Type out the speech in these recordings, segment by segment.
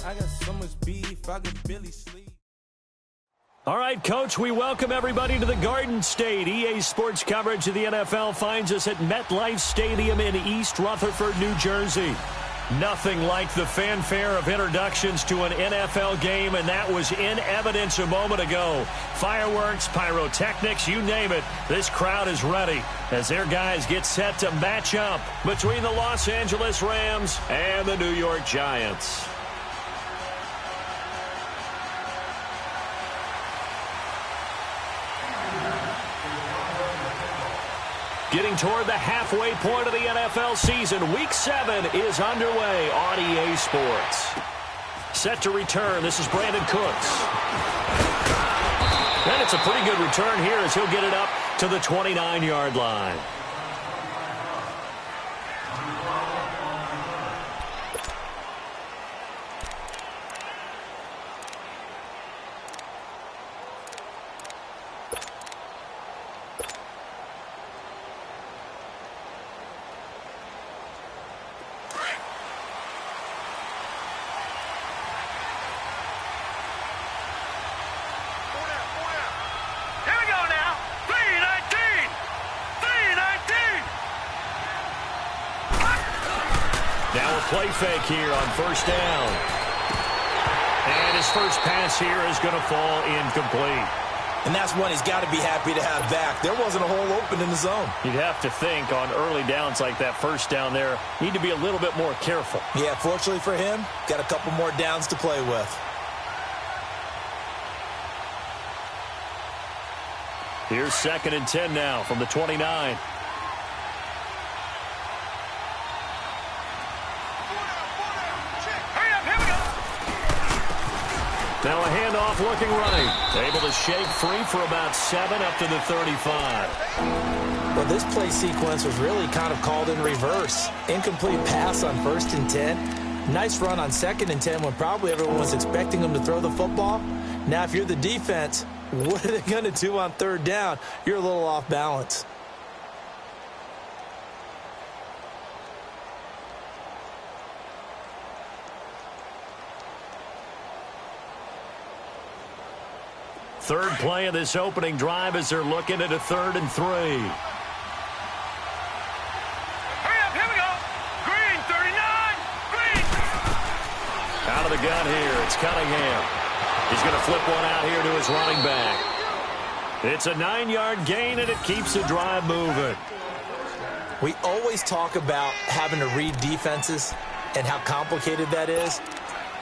I got so much beef, I could barely sleep. All right, Coach, we welcome everybody to the Garden State. EA Sports coverage of the NFL finds us at MetLife Stadium in East Rutherford, New Jersey. Nothing like the fanfare of introductions to an NFL game, and that was in evidence a moment ago. Fireworks, pyrotechnics, you name it. This crowd is ready as their guys get set to match up between the Los Angeles Rams and the New York Giants. Getting toward the halfway point of the NFL season, Week 7 is underway on EA Sports. Set to return, this is Brandon Cooks. And it's a pretty good return here as he'll get it up to the 29-yard line. Play fake here on first down. And his first pass here is going to fall incomplete. And that's one he's got to be happy to have back. There wasn't a hole open in the zone. You'd have to think on early downs like that first down there, need to be a little bit more careful. Yeah, fortunately for him, got a couple more downs to play with. Here's 2nd and 10 now from the 29. Now a handoff looking right. Able to shake free for about 7 up to the 35. Well, this play sequence was really kind of called in reverse. Incomplete pass on 1st and 10. Nice run on 2nd and 10 when probably everyone was expecting him to throw the football. Now, if you're the defense, what are they going to do on 3rd down? You're a little off balance. Third play of this opening drive as they're looking at a 3rd and 3. Hurry up, here we go. Green, 39, Green. Out of the gun here, it's Cunningham. He's going to flip one out here to his running back. It's a 9-yard gain, and it keeps the drive moving. We always talk about having to read defenses and how complicated that is.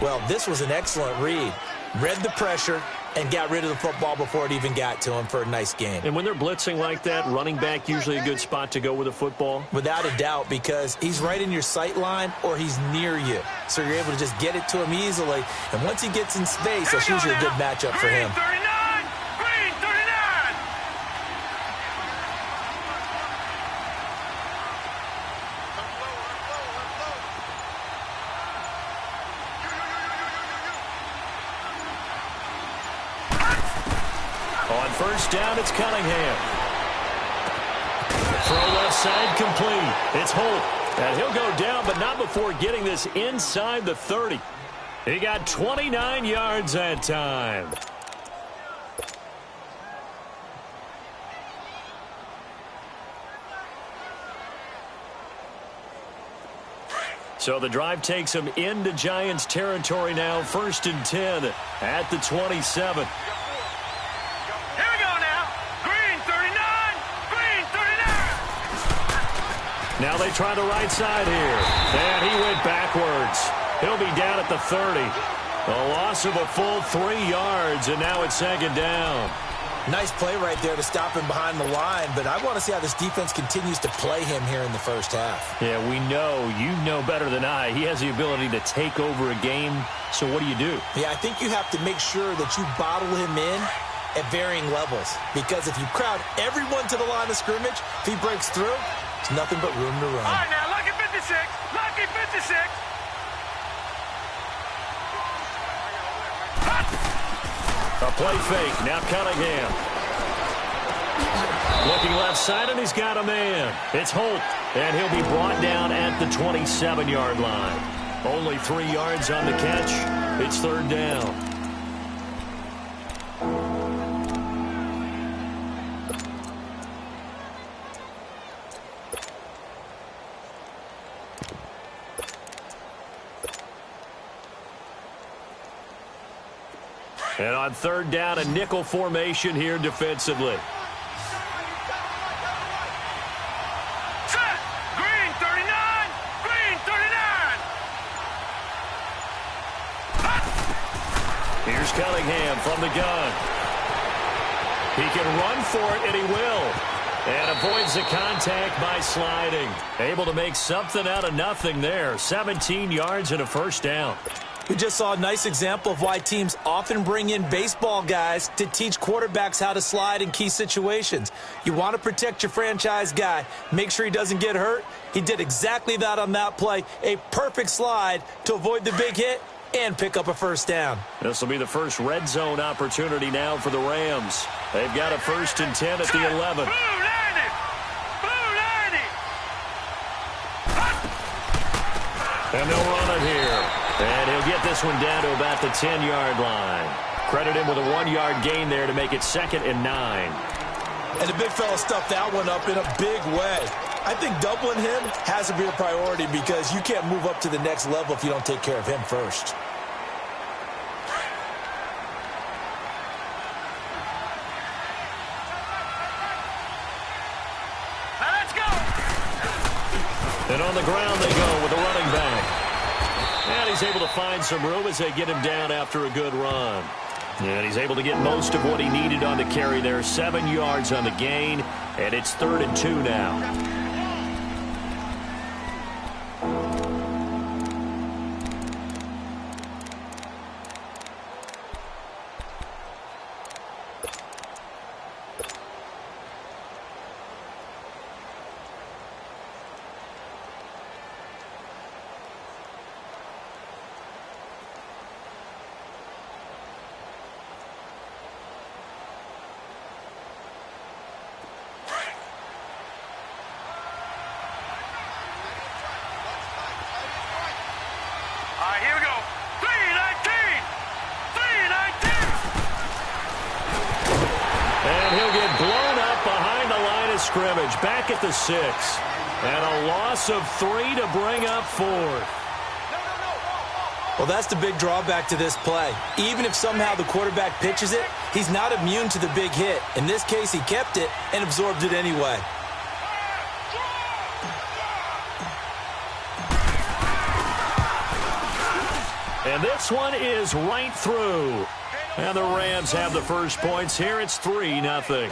Well, this was an excellent read. Read the pressure and got rid of the football before it even got to him for a nice game. And when they're blitzing like that, running back usually a good spot to go with the football? Without a doubt, because he's right in your sight line or he's near you. So you're able to just get it to him easily. And once he gets in space, that's usually a good matchup for him. Green, 39. On first down, it's Cunningham. Throw left side complete. It's Holt. And he'll go down, but not before getting this inside the 30. He got 29 yards that time. So the drive takes him into Giants territory now. 1st and 10 at the 27. Now they try the right side here. And he went backwards. He'll be down at the 30. A loss of a full 3 yards, and now it's second down. Nice play right there to stop him behind the line, but I want to see how this defense continues to play him here in the first half. Yeah, we know. You know better than I. He has the ability to take over a game, so what do? Yeah, I think you have to make sure that you bottle him in at varying levels, because if you crowd everyone to the line of scrimmage, if he breaks through, it's nothing but room to run. All right, now, lucky 56. Lucky 56. A play fake. Now Cunningham. Looking left side, and he's got a man. It's Holt, and he'll be brought down at the 27-yard line. Only 3 yards on the catch. It's third down. And on third down, a nickel formation here defensively. Set. Green 39. Green 39. Here's Cunningham from the gun. He can run for it, and he will. And avoids the contact by sliding. Able to make something out of nothing there. 17 yards and a first down. We just saw a nice example of why teams often bring in baseball guys to teach quarterbacks how to slide in key situations. You want to protect your franchise guy. Make sure he doesn't get hurt. He did exactly that on that play. A perfect slide to avoid the big hit and pick up a first down. This will be the first red zone opportunity now for the Rams. They've got a 1st and 10 at the 11. And they'll run it here. And he'll get this one down to about the 10-yard line. Credit him with a 1-yard gain there to make it 2nd and 9. And the big fella stuffed that one up in a big way. I think doubling him has to be a priority because you can't move up to the next level if you don't take care of him first. Now let's go. And on the ground they go with the running back. And he's able to find some room as they get him down after a good run. And he's able to get most of what he needed on the carry there. 7 yards on the gain, and it's 3rd and 2 now. Here we go. 319. 319. And he'll get blown up behind the line of scrimmage. Back at the 6. And a loss of 3 to bring up 4th. Well, that's the big drawback to this play. Even if somehow the quarterback pitches it, he's not immune to the big hit. In this case, he kept it and absorbed it anyway. And this one is right through. And the Rams have the first points here. It's 3-0.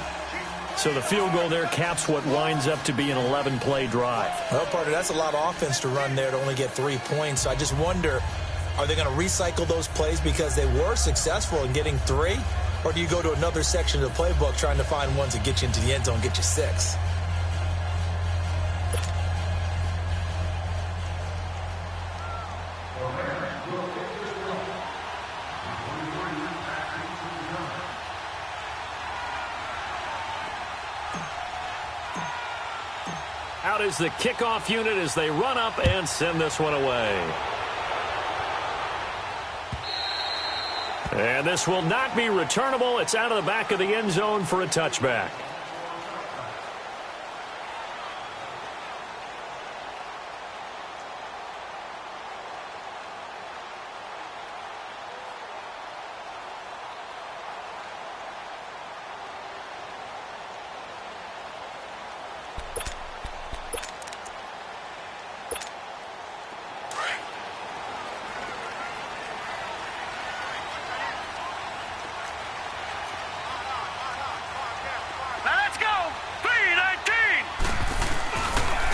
So the field goal there caps what winds up to be an 11-play drive. Well, partner, that's a lot of offense to run there to only get 3 points. I just wonder, are they going to recycle those plays because they were successful in getting 3? Or do you go to another section of the playbook trying to find ones that get you into the end zone and get you 6? Out is the kickoff unit as they run up and send this one away. And this will not be returnable. It's out of the back of the end zone for a touchback.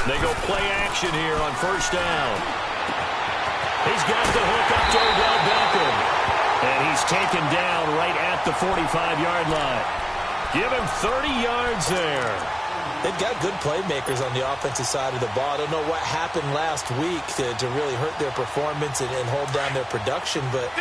They go play action here on first down. He's got the hook up to Odell Beckham. And he's taken down right at the 45-yard line. Give him 30 yards there. They've got good playmakers on the offensive side of the ball. I don't know what happened last week to really hurt their performance and hold down their production, but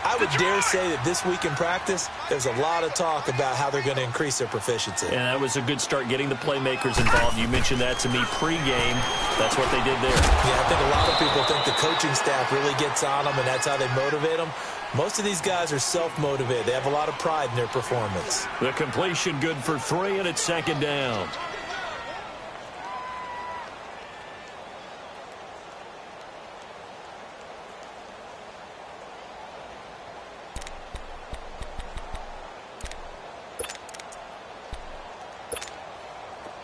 I would dare say that this week in practice, there's a lot of talk about how they're going to increase their proficiency. And that was a good start, getting the playmakers involved. You mentioned that to me pregame. That's what they did there. Yeah, I think a lot of people think the coaching staff really gets on them, and that's how they motivate them. Most of these guys are self-motivated. They have a lot of pride in their performance. The completion good for 3, and it's second down.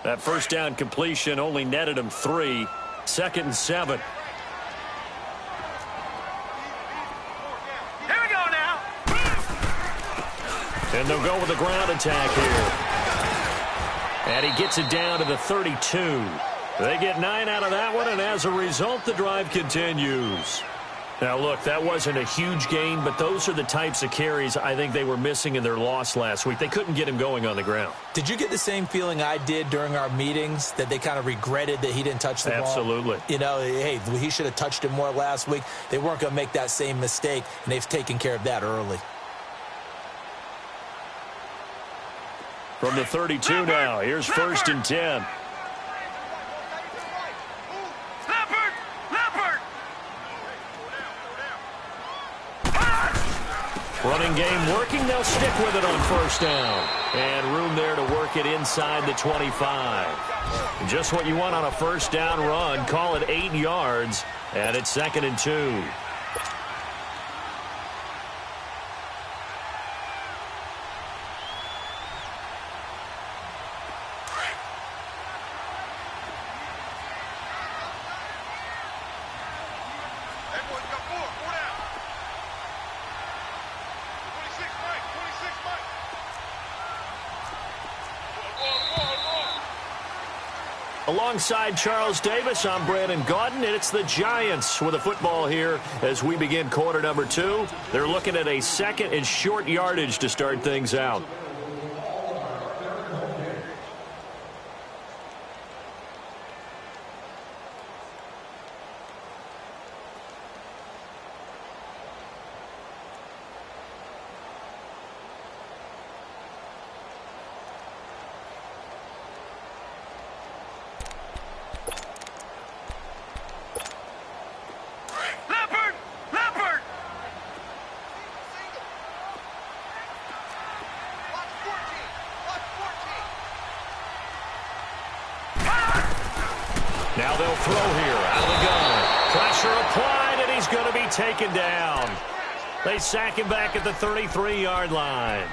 That first down completion only netted him 3. 2nd and 7. Here we go now. And they'll go with a ground attack here. And he gets it down to the 32. They get 9 out of that one, and as a result, the drive continues. Now, look, that wasn't a huge gain, but those are the types of carries I think they were missing in their loss last week. They couldn't get him going on the ground. Did you get the same feeling I did during our meetings, that they kind of regretted that he didn't touch the ball? Absolutely. You know, hey, he should have touched it more last week. They weren't going to make that same mistake, and they've taken care of that early. From the 32 now, here's 1st and 10. Running game working. They'll stick with it on first down. And room there to work it inside the 25. Just what you want on a first down run. Call it 8 yards. And it's 2nd and 2. Alongside Charles Davis, I'm Brandon Gaudin, and it's the Giants with the football here as we begin quarter number 2. They're looking at a 2nd and short yardage to start things out. Now they'll throw here out of the gun. Pressure applied, and he's going to be taken down. They sack him back at the 33-yard line.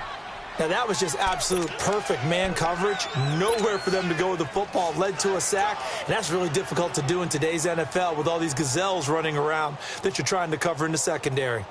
Now, that was just absolute perfect man coverage. Nowhere for them to go with the football. Led to a sack, and that's really difficult to do in today's NFL with all these gazelles running around that you're trying to cover in the secondary.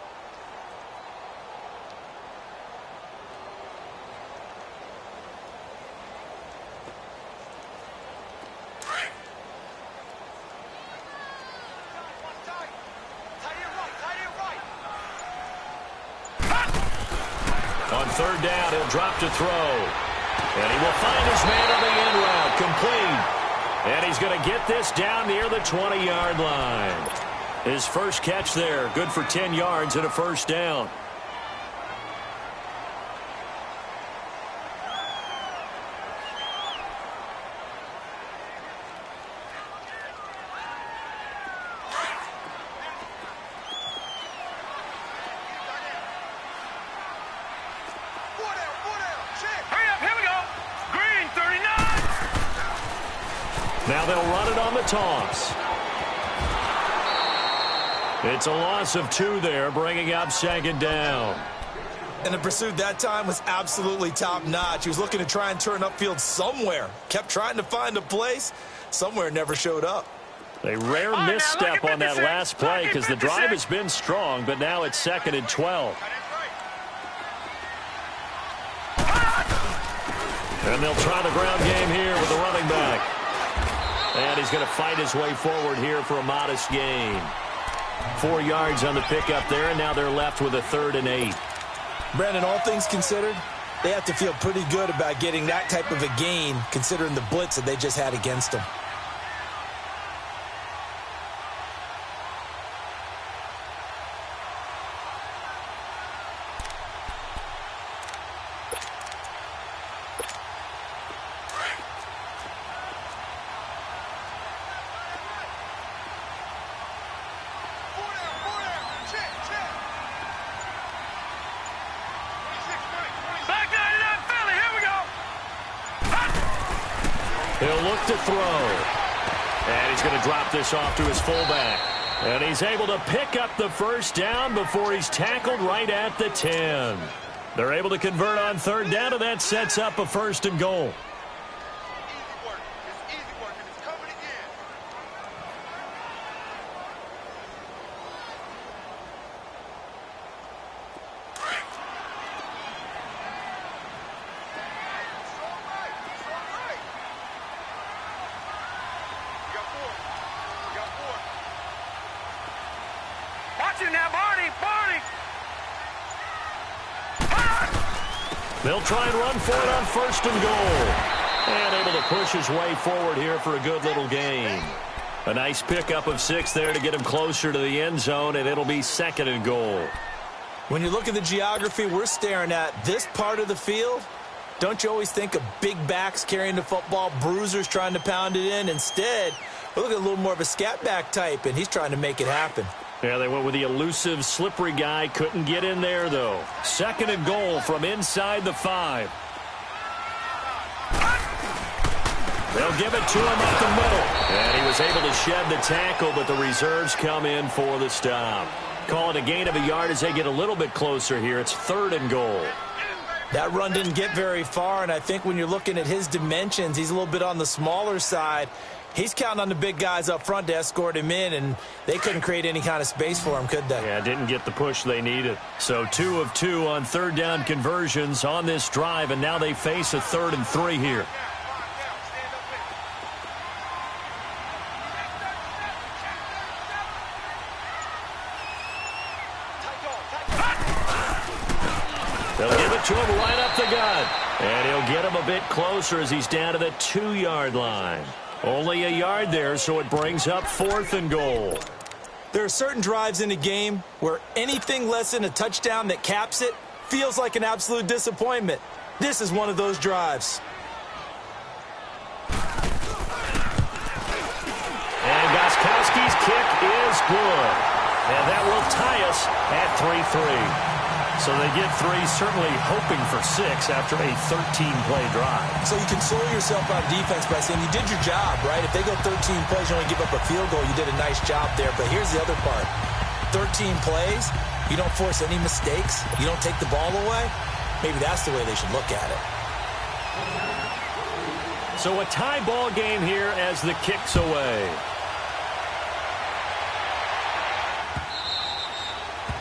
On third down, he'll drop to throw. And he will find his man on the end route, complete. And he's going to get this down near the 20-yard line. His first catch there, good for 10 yards and a first down. Now they'll run it on the toss. It's a loss of 2 there, bringing up 2nd down. And the pursuit that time was absolutely top-notch. He was looking to try and turn upfield somewhere. Kept trying to find a place. Somewhere never showed up. A rare misstep on that last play because the drive has been strong, but now it's 2nd and 12. And they'll try the ground game here with the running back. And he's going to fight his way forward here for a modest gain. 4 yards on the pickup there, and now they're left with a 3rd and 8. Brandon, all things considered, they have to feel pretty good about getting that type of a gain considering the blitz that they just had against them. He'll look to throw. And he's going to drop this off to his fullback. And he's able to pick up the first down before he's tackled right at the 10. They're able to convert on 3rd down, and that sets up a 1st and goal. They'll try and run for it on 1st and goal. And able to push his way forward here for a good little gain. A nice pickup of 6 there to get him closer to the end zone, and it'll be 2nd and goal. When you look at the geography we're staring at, this part of the field, don't you always think of big backs carrying the football, bruisers trying to pound it in? Instead, we look at a little more of a scat back type, and he's trying to make it happen. Yeah, they went with the elusive, slippery guy. Couldn't get in there, though. 2nd and goal from inside the 5. They'll give it to him up the middle. And he was able to shed the tackle, but the reserves come in for the stop. Call it a gain of a yard as they get a little bit closer here. It's 3rd and goal. That run didn't get very far, and I think when you're looking at his dimensions, he's a little bit on the smaller side. He's counting on the big guys up front to escort him in, and they couldn't create any kind of space for him, could they? Yeah, didn't get the push they needed. So 2 of 2 on 3rd down conversions on this drive, and now they face a 3rd and 3 here. They'll give it to him right up the gut. And he'll get him a bit closer as he's down to the 2-yard line. Only a yard there, so it brings up 4th and goal. There are certain drives in a game where anything less than a touchdown that caps it feels like an absolute disappointment. This is one of those drives. And Gostkowski's kick is good. And that will tie us at 3-3. So they get 3, certainly hoping for 6 after a 13-play drive. So you console yourself on defense by saying you did your job, right? If they go 13 plays, you only give up a field goal, you did a nice job there. But here's the other part. 13 plays, you don't force any mistakes, you don't take the ball away. Maybe that's the way they should look at it. So a tie ball game here as the kick's away.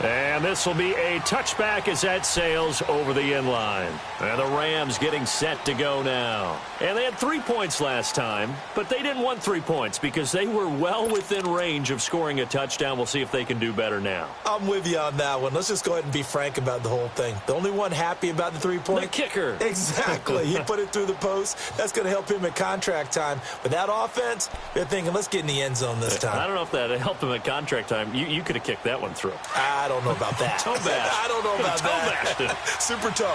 And this will be a touchback as that sails over the end line. And the Rams getting set to go now. And they had 3 points last time, but they didn't want 3 points because they were well within range of scoring a touchdown. We'll see if they can do better now. I'm with you on that one. Let's just go ahead and be frank about the whole thing. The only one happy about the 3-point? The kicker. Exactly. He put it through the post. That's going to help him at contract time. But that offense, they're thinking, let's get in the end zone this time. I don't know if that helped him at contract time. You could have kicked that one through. I don't know about that. Toe bash. I don't know about that. Super toe.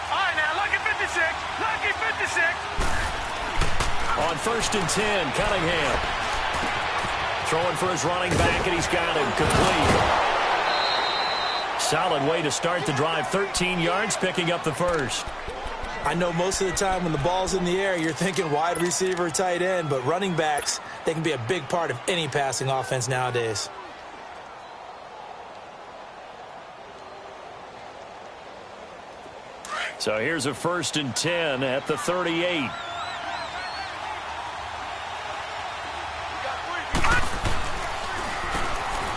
All right, now, lucky 56. Lucky 56. On 1st and 10, Cunningham. Throwing for his running back, and he's got him complete. Solid way to start the drive. 13 yards, picking up the first. I know most of the time when the ball's in the air, you're thinking wide receiver, tight end, but running backs, they can be a big part of any passing offense nowadays. So here's a 1st and 10 at the 38.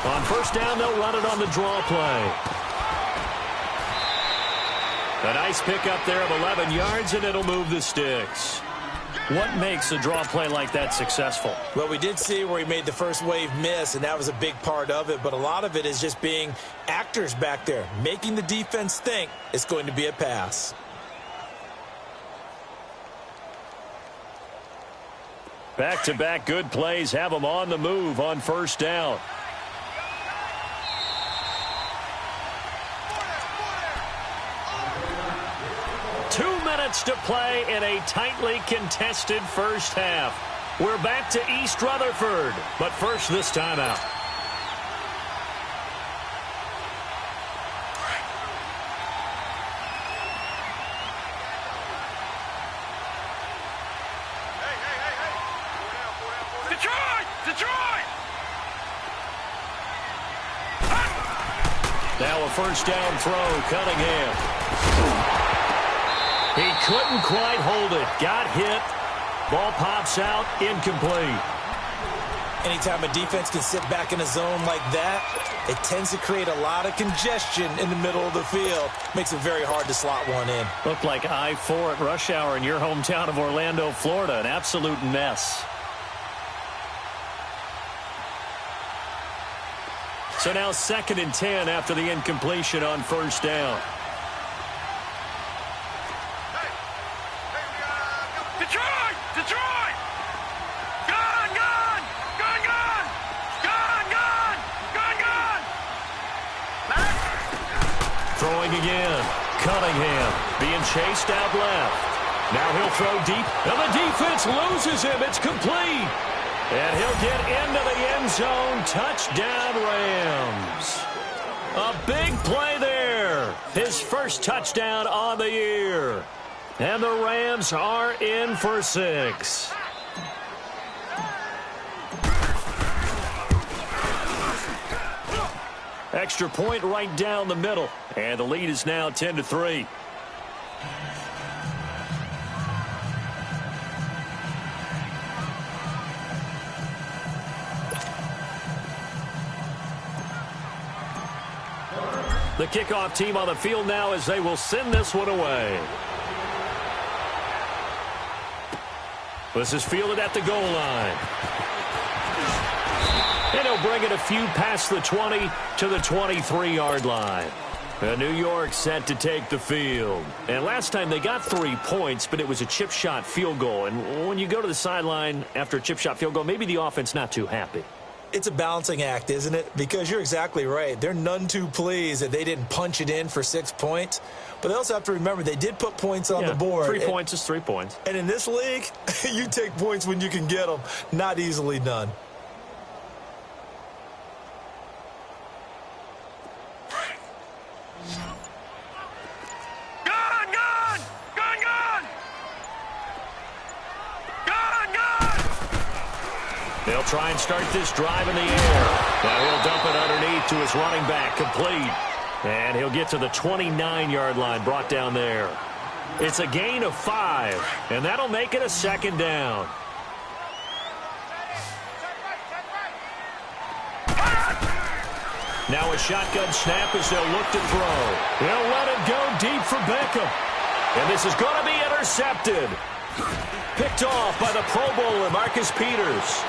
On 1st down, they'll run it on the draw play. A nice pickup there of 11 yards, and it'll move the sticks. What makes a draw play like that successful? Well, we did see where he made the first wave miss, and that was a big part of it. But a lot of it is just being actors back there, making the defense think it's going to be a pass. Back-to-back good plays have them on the move on first down. To play in a tightly contested first half. We're back to East Rutherford, but first this timeout. Detroit! Now a first down throw, Cunningham. He couldn't quite hold it. Got hit. Ball pops out. Incomplete. Anytime a defense can sit back in a zone like that, it tends to create a lot of congestion in the middle of the field. Makes it very hard to slot one in. Looked like I-4 at rush hour in your hometown of Orlando, Florida. An absolute mess. So now 2nd and 10 after the incompletion on first down. Detroit! Gone! Throwing again. Cunningham being chased out left. Now he'll throw deep, and the defense loses him. It's complete. And he'll get into the end zone. Touchdown, Rams. A big play there. His first touchdown on the year. And the Rams are in for 6. Extra point right down the middle. And the lead is now 10-3. The kickoff team on the field now as they will send this one away. This is fielded at the goal line. And he'll bring it a few past the 20 to the 23-yard line. New York set to take the field. And last time they got 3 points, but it was a chip shot field goal. And when you go to the sideline after a chip shot field goal, maybe the offense not too happy. It's a balancing act, isn't it? Because you're exactly right. They're none too pleased that they didn't punch it in for 6 points. But they also have to remember they did put points on the board. 3 points is 3 points. And in this league, you take points when you can get them. Not easily done. They'll try and start this drive in the air. Now he'll dump it underneath to his running back, complete. And he'll get to the 29-yard line, brought down there. It's a gain of 5, and that'll make it a 2nd down. Now a shotgun snap as they'll look to throw. They'll let it go deep for Beckham. And this is going to be intercepted. Picked off by the Pro Bowler, Marcus Peters.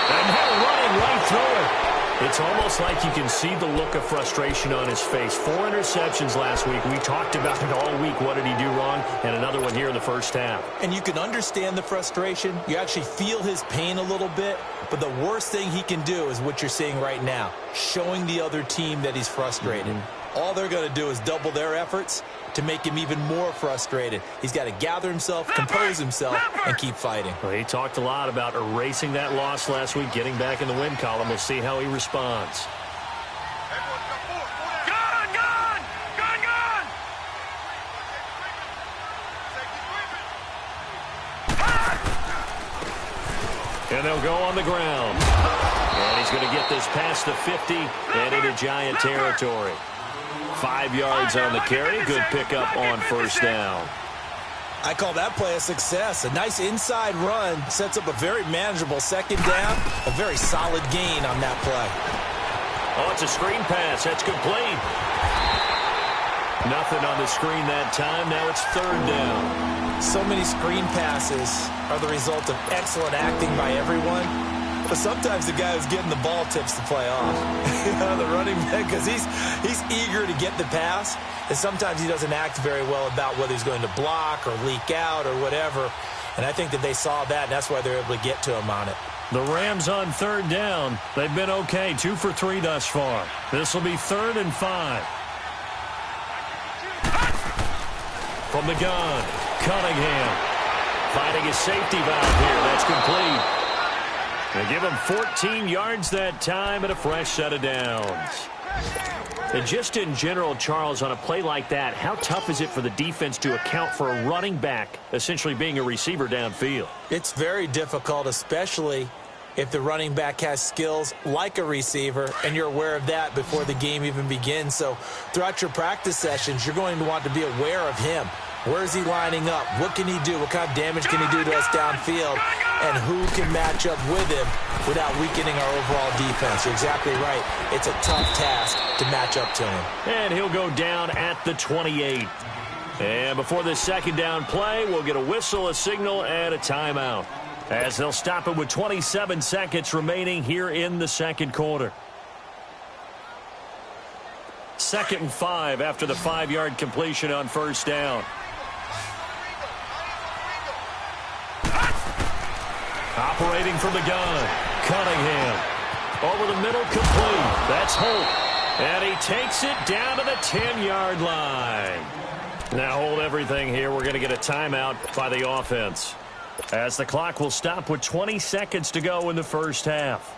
And now running right through it. It's almost like you can see the look of frustration on his face. 4 interceptions last week. We talked about it all week. What did he do wrong? And another one here in the first half. And you can understand the frustration. You actually feel his pain a little bit. But the worst thing he can do is what you're seeing right now, showing the other team that he's frustrated. All they're going to do is double their efforts to make him even more frustrated. He's got to gather himself, compose himself, and keep fighting. Well, he talked a lot about erasing that loss last week, getting back in the win column. We'll see how he responds. And they'll go on the ground. And he's going to get this past the 50 and into Giant territory. 5 yards on the carry. Good pickup on first down. I call that play a success. A nice inside run sets up a very manageable 2nd down. A very solid gain on that play. Oh, it's a screen pass. That's complete. Nothing on the screen that time. Now it's third down. So many screen passes are the result of excellent acting by everyone. But sometimes the guy who's getting the ball tips the play off. The running back, because he's eager to get the pass. And sometimes he doesn't act very well about whether he's going to block or leak out or whatever. And I think that they saw that, and that's why they're able to get to him on it. The Rams on third down. They've been okay, 2 for 3 thus far. This will be 3rd and 5. From the gun, Cunningham finding his safety valve here. That's complete. They give him 14 yards that time and a fresh set of downs. And just in general, Charles, on a play like that, how tough is it for the defense to account for a running back essentially being a receiver downfield? It's very difficult, especially if the running back has skills like a receiver, and you're aware of that before the game even begins. So throughout your practice sessions, you're going to want to be aware of him. Where is he lining up? What can he do? What kind of damage can he do to us downfield? And who can match up with him without weakening our overall defense? You're exactly right. It's a tough task to match up to him. And he'll go down at the 28. And before this second down play, we'll get a whistle, a signal, and a timeout, as they'll stop it with 27 seconds remaining here in the second quarter. 2nd and 5 after the 5-yard completion on first down. Operating from the gun, Cunningham. Over the middle, complete. That's Holt. And he takes it down to the 10-yard line. Now hold everything here. We're going to get a timeout by the offense, as the clock will stop with 20 seconds to go in the first half.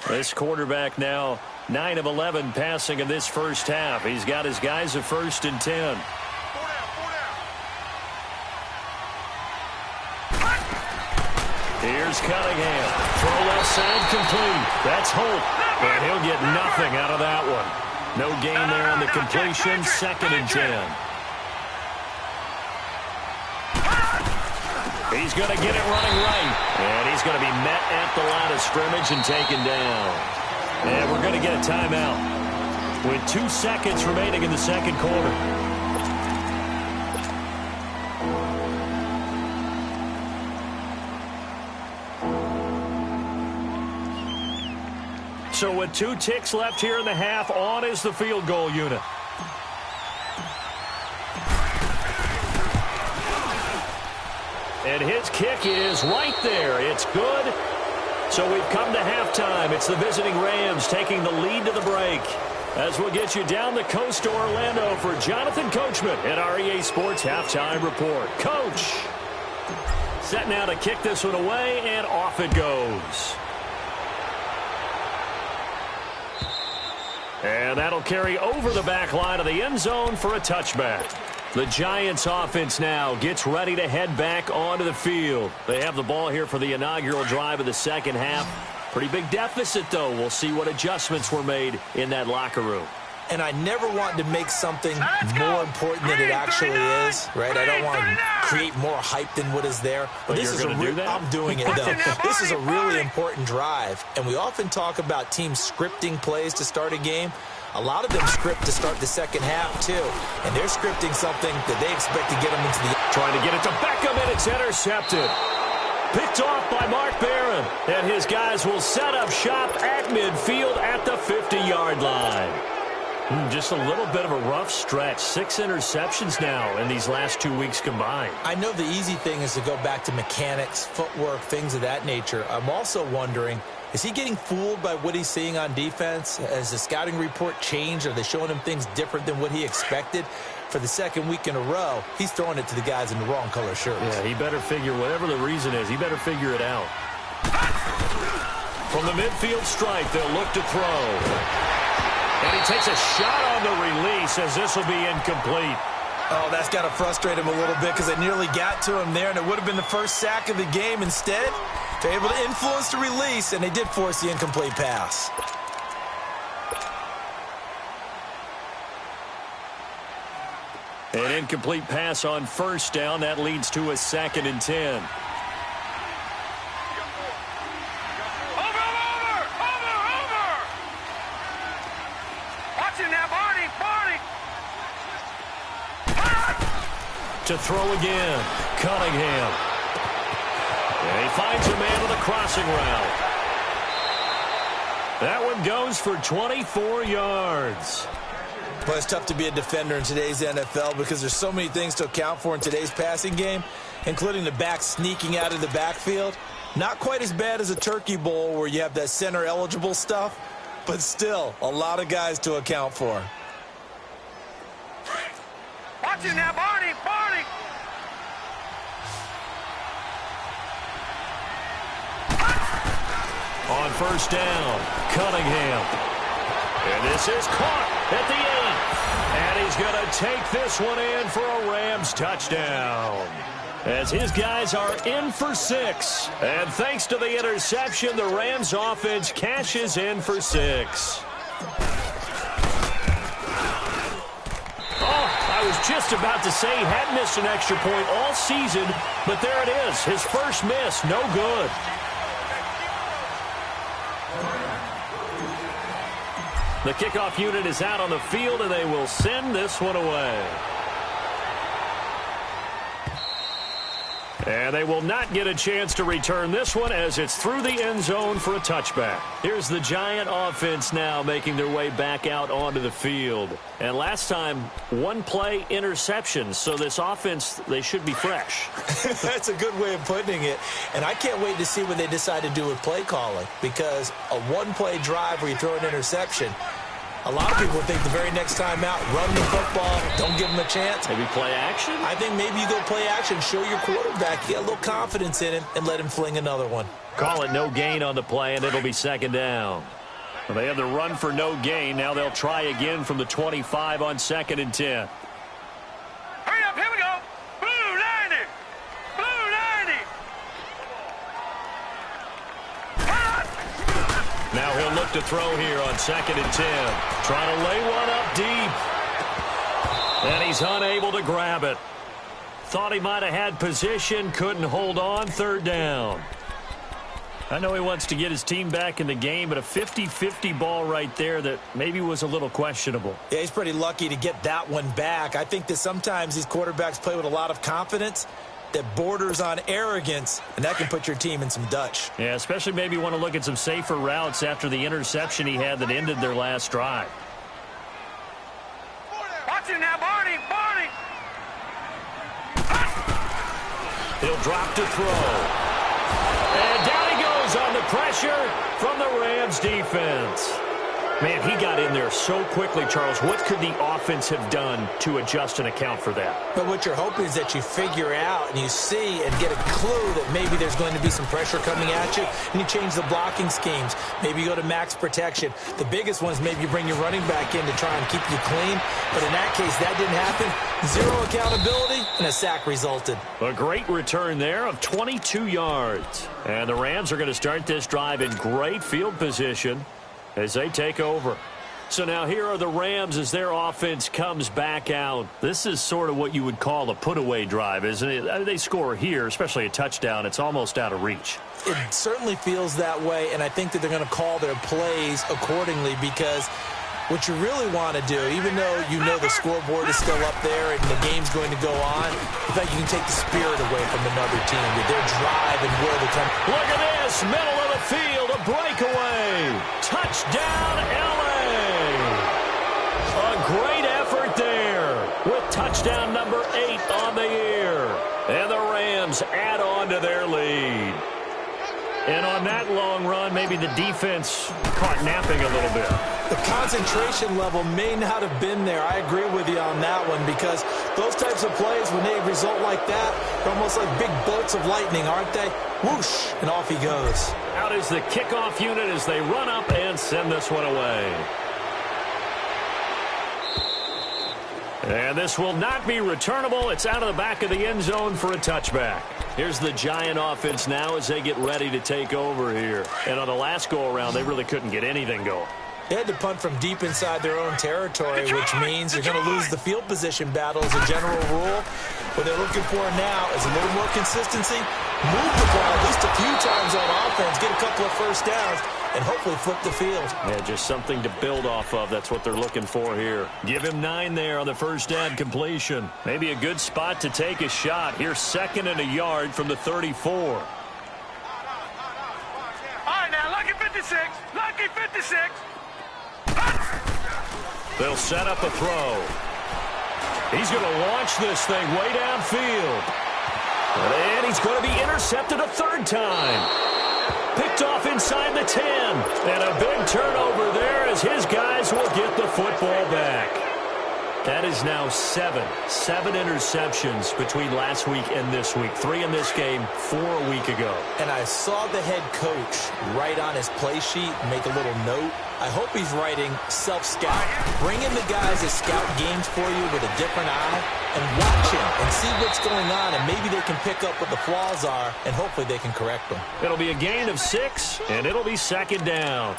This quarterback now 9 of 11 passing in this first half. He's got his guys at 1st and 10. Here's Cunningham. Throw left side, complete. That's Holt. And he'll get nothing out of that one. No gain there on the completion. 2nd and 10. He's going to get it running right. And he's going to be met at the line of scrimmage and taken down. And we're going to get a timeout with 2 seconds remaining in the second quarter. So with 2 ticks left here in the half, on is the field goal unit. And his kick is right there. It's good. So we've come to halftime. It's the visiting Rams taking the lead to the break, as we'll get you down the coast to Orlando for Jonathan Coachman at our EA Sports Halftime Report. Coach, set now to kick this one away, and off it goes. And that'll carry over the back line of the end zone for a touchback. The Giants offense now gets ready to head back onto the field. They have the ball here for the inaugural drive of the second half. Pretty big deficit, though. We'll see what adjustments were made in that locker room. And I never want to make something more important than it actually is, right? I don't want to create more hype than what is there. But this is going to do that? I'm doing it, though. This is a really important drive. And we often talk about teams scripting plays to start a game. A lot of them script to start the second half, too. And they're scripting something that they expect to get them into the... Trying to get it to Beckham, and it's intercepted. Picked off by Mark Barron. And his guys will set up shop at midfield at the 50-yard line. Just a little bit of a rough stretch. 6 interceptions now in these last 2 weeks combined. I know the easy thing is to go back to mechanics, footwork, things of that nature. I'm also wondering, is he getting fooled by what he's seeing on defense? Has the scouting report changed? Are they showing him things different than what he expected? For the second week in a row, he's throwing it to the guys in the wrong color shirts. Yeah, he better figure, whatever the reason is, he better figure it out. From the midfield stripe, they'll look to throw. And he takes a shot on the release, as this will be incomplete. Oh, that's got to frustrate him a little bit, because it nearly got to him there, and it would have been the first sack of the game. Instead, They're able to influence the release, and they did force the incomplete pass. An incomplete pass on first down. That leads to a 2nd and 10. To throw again, Cunningham. And he finds a man with a crossing route. That one goes for 24 yards. Well, it's tough to be a defender in today's NFL because there's so many things to account for in today's passing game, including the back sneaking out of the backfield. Not quite as bad as a Turkey Bowl where you have that center-eligible stuff, but still a lot of guys to account for. Watch it now, Barney! Barney! On first down, Cunningham. And this is caught at the 8. And he's going to take this one in for a Rams touchdown. As his guys are in for 6. And thanks to the interception, the Rams offense cashes in for 6. I was just about to say he hadn't missed an extra point all season, but there it is. His first miss, no good. The kickoff unit is out on the field, and they will send this one away. And they will not get a chance to return this one as it's through the end zone for a touchback. Here's the Giant offense now making their way back out onto the field. And last time, one play interception. So this offense, they should be fresh. That's a good way of putting it. And I can't wait to see what they decide to do with play calling, because a one-play drive where you throw an interception, a lot of people think the very next time out, run the football, don't give them a chance. Maybe play action? I think maybe you go play action, show your quarterback, get a little confidence in him, and let him fling another one. Call it no gain on the play, and it'll be 2nd down. Well, they have the run for no gain. Now they'll try again from the 25 on 2nd and 10. Hurry up, here we go. Blue 90. Blue 90. Now he'll look to throw here on 2nd and 10. Trying to lay one up deep. And he's unable to grab it. Thought he might have had position, couldn't hold on, 3rd down. I know he wants to get his team back in the game, but a 50-50 ball right there that maybe was a little questionable. Yeah, he's pretty lucky to get that one back. I think that sometimes these quarterbacks play with a lot of confidence that borders on arrogance, and that can put your team in some Dutch. Yeah, especially maybe want to look at some safer routes after the interception he had that ended their last drive. Watch it now, Barney! Barney! He'll drop to throw. And down he goes on the pressure from the Rams defense. Man, he got in there so quickly, Charles. What could the offense have done to adjust and account for that? But what you're hoping is that you figure out and you see and get a clue that maybe there's going to be some pressure coming at you, and you change the blocking schemes. Maybe you go to max protection. The biggest one is maybe you bring your running back in to try and keep you clean. But in that case, that didn't happen. 0 accountability, and a sack resulted. A great return there of 22 yards. And the Rams are going to start this drive in great field position as they take over. So now here are the Rams as their offense comes back out. This is sort of what you would call a put-away drive, isn't it? They score here, especially a touchdown. It's almost out of reach. It certainly feels that way, and I think that they're going to call their plays accordingly, because what you really want to do, even though you know the scoreboard is still up there and the game's going to go on, in fact, you can take the spirit away from another team with their drive and will to come. Look at this, middle of the field, a breakaway. Touchdown, L.A. A great effort there with touchdown number 8 on the year. And the Rams add on to their lead. And on that long run, maybe the defense caught napping a little bit. The concentration level may not have been there. I agree with you on that one, because those types of plays, when they result like that, they're almost like big bolts of lightning, aren't they? Whoosh, and off he goes. Out is the kickoff unit as they run up and send this one away. And this will not be returnable. It's out of the back of the end zone for a touchback. Here's the Giant offense now as they get ready to take over here. And on the last go-around, they really couldn't get anything going. They had to punt from deep inside their own territory, which means you're going to lose the field position battle as a general rule. What they're looking for now is a little more consistency, move the ball at least a few times on offense, get a couple of first downs, and hopefully flip the field. Yeah, just something to build off of. That's what they're looking for here. Give him 9 there on the first down completion. Maybe a good spot to take a shot. Here's 2nd and a yard from the 34. All right, now, lucky 56. Lucky 56. They'll set up a throw. He's going to launch this thing way downfield. And he's going to be intercepted a 3rd time. Picked off inside the 10. And a big turnover there as his guys will get the football back. That is now 7 interceptions between last week and this week. 3 in this game, 4 a week ago. And I saw the head coach write on his play sheet, make a little note. I hope he's writing self-scout. Bring in the guys that scout games for you with a different eye and watch him and see what's going on, and maybe they can pick up what the flaws are, and hopefully they can correct them. It'll be a gain of 6, and it'll be 2nd down.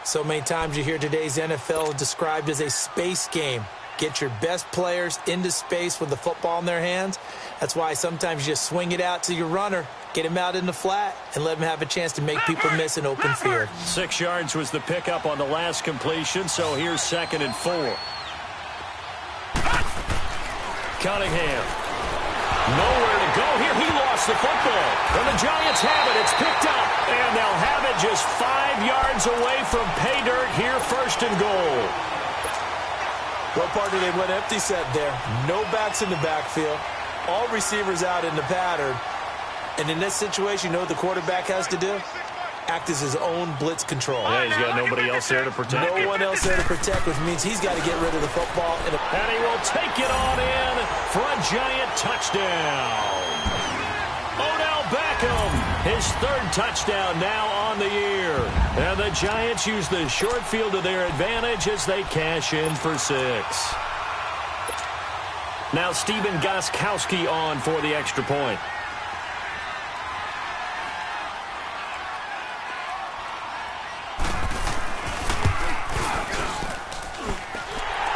So many times you hear today's NFL described as a space game. Get your best players into space with the football in their hands. That's why sometimes you just swing it out to your runner, get him out in the flat, and let him have a chance to make people miss an open field. 6 yards was the pickup on the last completion, so here's 2nd and 4. Cunningham. Nowhere to go here. He lost the football. And the Giants have it. It's picked up. And they'll have it just 5 yards away from pay dirt here, 1st and goal. What part did they went empty set there? No backs in the backfield. All receivers out in the pattern. And in this situation, you know what the quarterback has to do? Act as his own blitz control. Yeah, he's got nobody else there to protect. No one else there to protect, which means he's got to get rid of the football. And he will take it on in for a Giant touchdown. Odell Beckham, his 3rd touchdown now on the year. And the Giants use the short field to their advantage as they cash in for 6. Now Stephen Gostkowski on for the extra point.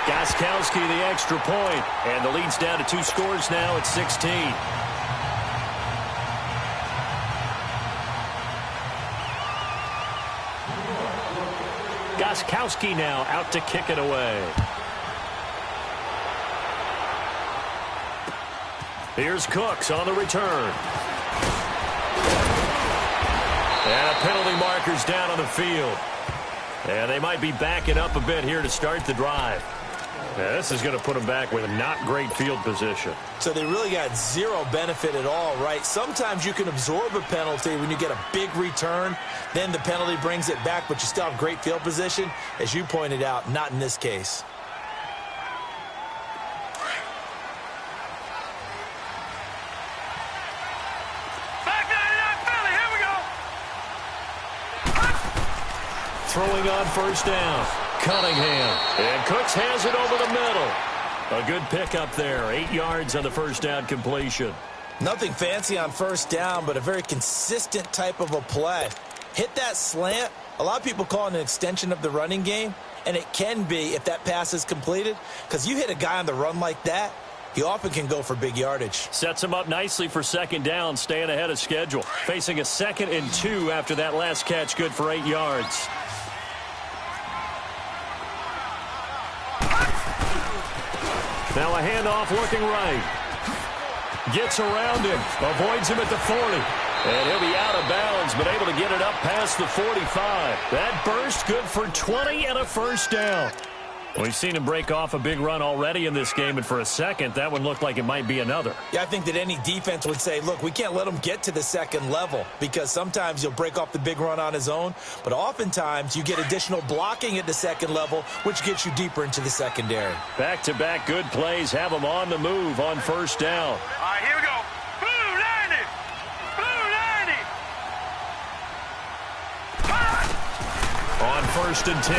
Gostkowski the extra point, and the lead's down to 2 scores now at 16. Gostkowski now out to kick it away. Here's Cooks on the return. And a penalty marker's down on the field. And they might be backing up a bit here to start the drive. Yeah, this is going to put them back with not great field position. So they really got 0 benefit at all, right? Sometimes you can absorb a penalty when you get a big return. Then the penalty brings it back, but you still have great field position. As you pointed out, not in this case. Throwing on 1st down. Cunningham. And Cooks has it over the middle. A good pickup there. 8 yards on the 1st down completion. Nothing fancy on 1st down, but a very consistent type of a play. Hit that slant. A lot of people call it an extension of the running game, and it can be if that pass is completed, because you hit a guy on the run like that, he often can go for big yardage. Sets him up nicely for 2nd down, staying ahead of schedule. Facing a 2nd and 2 after that last catch, good for 8 yards. Now a handoff looking right. Gets around him. Avoids him at the 40. And he'll be out of bounds, but able to get it up past the 45. That burst good for 20 and a 1st down. We've seen him break off a big run already in this game, and for a second, that one looked like it might be another. Yeah, I think that any defense would say, look, we can't let him get to the 2nd level, because sometimes he'll break off the big run on his own, but oftentimes you get additional blocking at the 2nd level, which gets you deeper into the secondary. Back-to-back good plays have him on the move on 1st down. All right, here we go. Blue 90. Blue 90. On 1st and 10,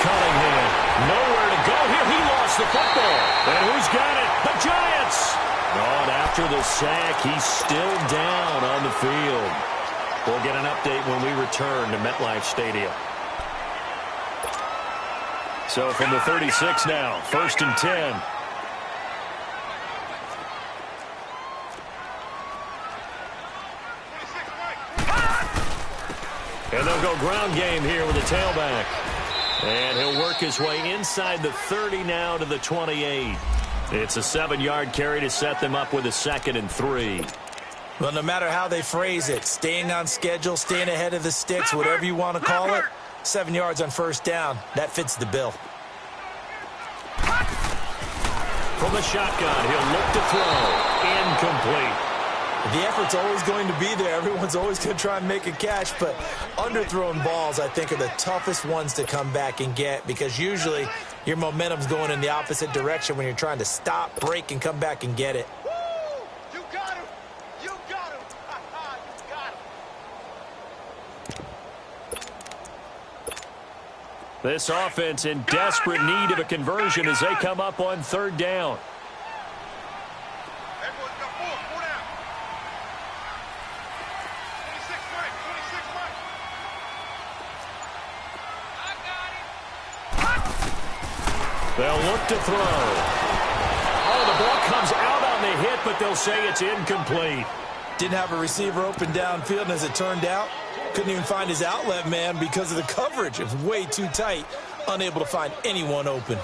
Cunningham. Nowhere to go here. He lost the football. And who's got it? The Giants. Oh, and after the sack, he's still down on the field. We'll get an update when we return to MetLife Stadium. So from the 36 now, 1st and 10. And they'll go ground game here with the tailback. And he'll work his way inside the 30 now to the 28. It's a 7-yard carry to set them up with a 2nd and 3. Well, no matter how they phrase it, staying on schedule, staying ahead of the sticks, whatever you want to call it, 7 yards on 1st down, that fits the bill. From the shotgun, he'll look to throw. Incomplete. The effort's always going to be there. Everyone's always going to try and make a catch, but underthrown balls, I think, are the toughest ones to come back and get because usually your momentum's going in the opposite direction when you're trying to stop, break, and come back and get it. You got him. You got him. You got him. This offense in desperate need of a conversion as they come up on 3rd down. They'll look to throw. Oh, the ball comes out on the hit, but they'll say it's incomplete. Didn't have a receiver open downfield, and as it turned out, couldn't even find his outlet man because of the coverage. It was way too tight, unable to find anyone open.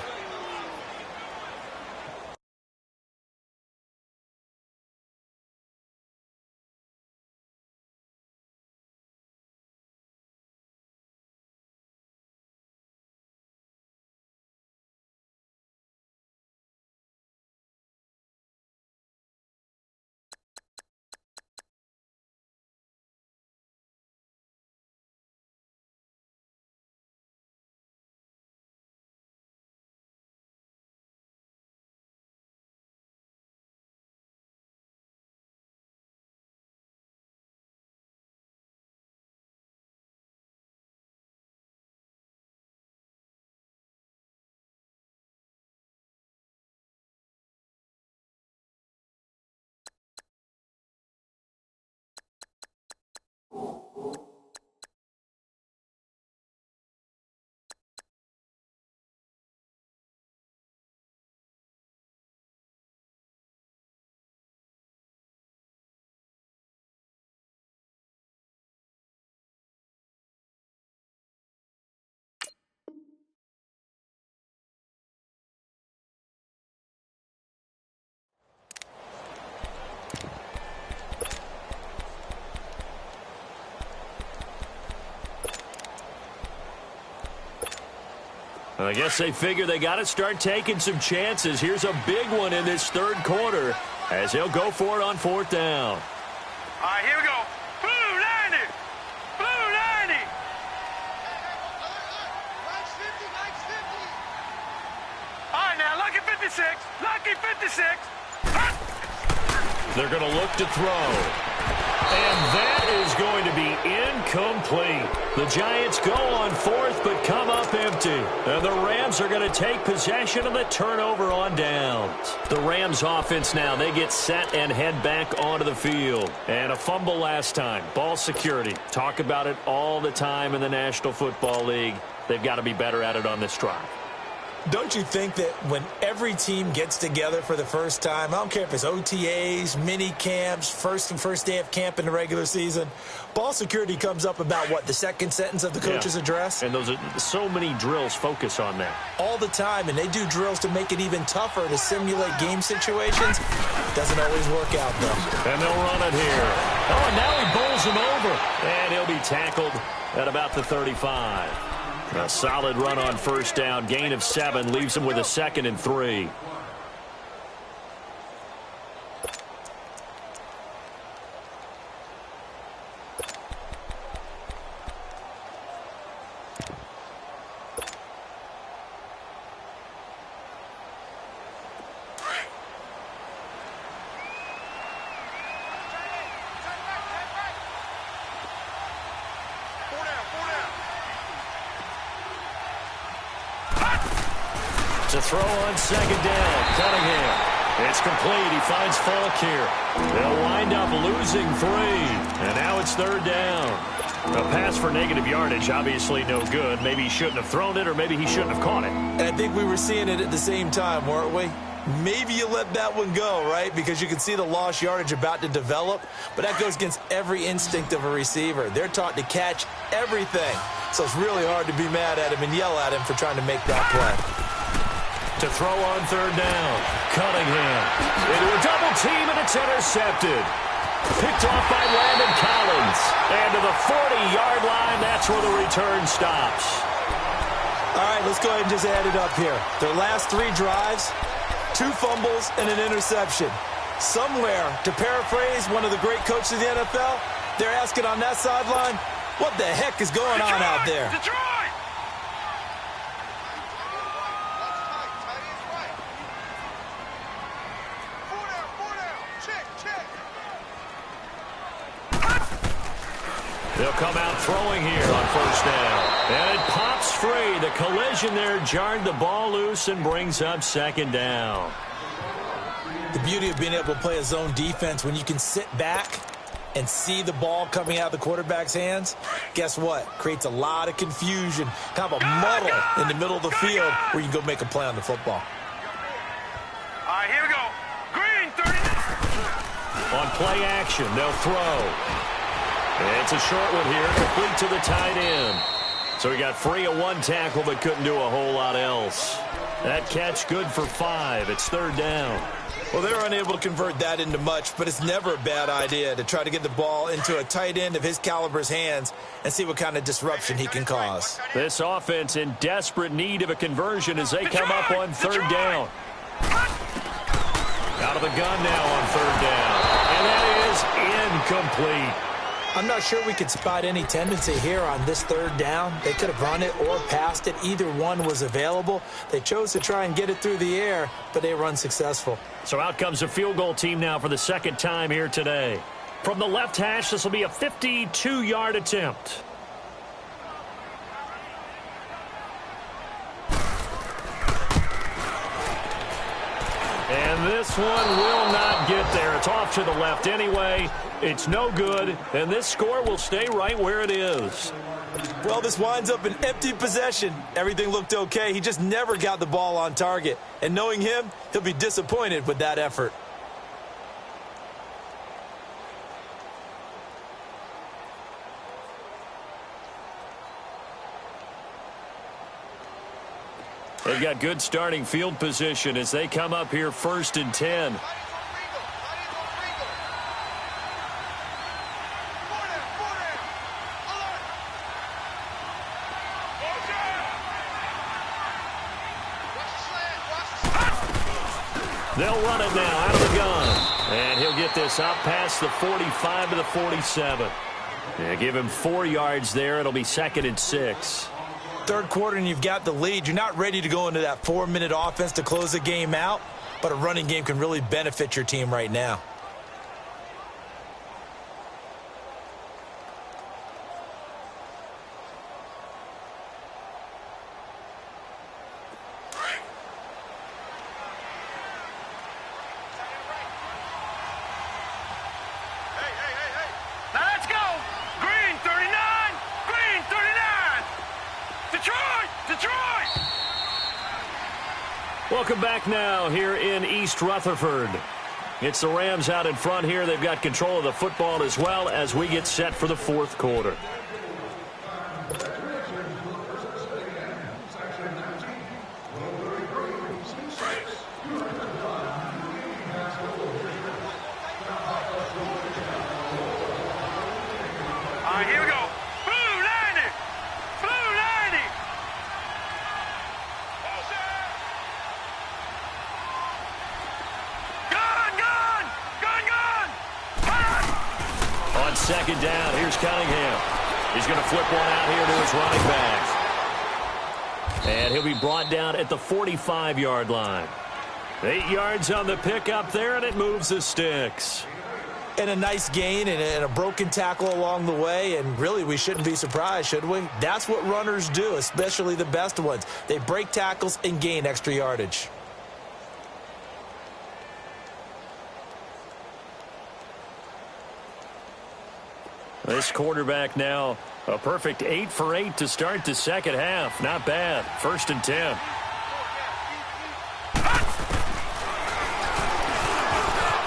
I guess they figure they got to start taking some chances. Here's a big one in this 3rd quarter as he'll go for it on 4th down. All right, here we go. Blue 90. Blue 90. All right, now, lucky 56. Lucky 56. They're going to look to throw. And that is going to be incomplete. The Giants go on 4th but come up empty. And the Rams are going to take possession of the turnover on downs. The Rams offense now, they get set and head back onto the field. And a fumble last time. Ball security. Talk about it all the time in the National Football League. They've got to be better at it on this drive. Don't you think that when every team gets together for the first time, I don't care if it's OTAs, mini camps, first day of camp in the regular season, ball security comes up about what, the second sentence of the coach's address? And those are so many drills focus on that. All the time, and they do drills to make it even tougher to simulate game situations. Doesn't always work out, though. And they'll run it here. Oh, and now he bowls him over. And he'll be tackled at about the 35. A solid run on 1st down. Gain of 7 leaves him with a 2nd and 3. To throw on 2nd down. Cunningham. It's complete. He finds Falk here. They'll wind up losing 3. And now it's 3rd down. A pass for negative yardage, obviously no good. Maybe he shouldn't have thrown it, or maybe he shouldn't have caught it. And I think we were seeing it at the same time, weren't we? Maybe you let that one go, right? Because you can see the lost yardage about to develop. But that goes against every instinct of a receiver. They're taught to catch everything. So it's really hard to be mad at him and yell at him for trying to make that play. To throw on 3rd down. Cunningham into a double team, and it's intercepted. Picked off by Landon Collins. And to the 40-yard line, that's where the return stops. All right, let's go ahead and just add it up here. Their last 3 drives, 2 fumbles and an interception. Somewhere, to paraphrase one of the great coaches of the NFL, they're asking on that sideline, what the heck is going on out there? Detroit! They'll come out throwing here on 1st down. And it pops free. The collision there jarred the ball loose and brings up 2nd down. The beauty of being able to play a zone defense when you can sit back and see the ball coming out of the quarterback's hands, guess what? Creates a lot of confusion, kind of a muddle in the middle of the field where you can go make a play on the football. All right, here we go. Green, 30. On play action, they'll throw. It's a short one here, complete to the tight end. So he got free of 1 tackle, but couldn't do a whole lot else. That catch good for 5. It's 3rd down. Well, they were unable to convert that into much, but it's never a bad idea to try to get the ball into a tight end of his caliber's hands and see what kind of disruption he can cause. This offense in desperate need of a conversion as they come up on 3rd down. Out of the gun now on 3rd down. And that is incomplete. I'm not sure we could spot any tendency here on this 3rd down. They could have run it or passed it. Either one was available. They chose to try and get it through the air, but they were unsuccessful. So out comes a field goal team now for the 2nd time here today. From the left hash, this will be a 52-yard attempt. And this one will not get there. It's off to the left anyway. It's no good, and this score will stay right where it is. Well, this winds up an empty possession. Everything looked okay. He just never got the ball on target. And knowing him, he'll be disappointed with that effort. They've got good starting field position as they come up here 1st and 10. They'll run it now out of the gun. And he'll get this out past the 45 to the 47. Yeah, give him 4 yards there. It'll be 2nd and 6. 3rd quarter and you've got the lead. You're not ready to go into that 4-minute offense to close the game out, but a running game can really benefit your team right now. Welcome back now here in East Rutherford. It's the Rams out in front here. They've got control of the football as well as we get set for the 4th quarter. All right, here we go. Blue 90. Blue 90. On 2nd down, here's Cunningham. He's going to flip one out here to his running back. And he'll be brought down at the 45-yard line. 8 yards on the pickup there, and it moves the sticks. And a nice gain and a broken tackle along the way, and really we shouldn't be surprised, should we? That's what runners do, especially the best ones. They break tackles and gain extra yardage. This quarterback now a perfect 8 for 8 to start the second half. Not bad. 1st and 10.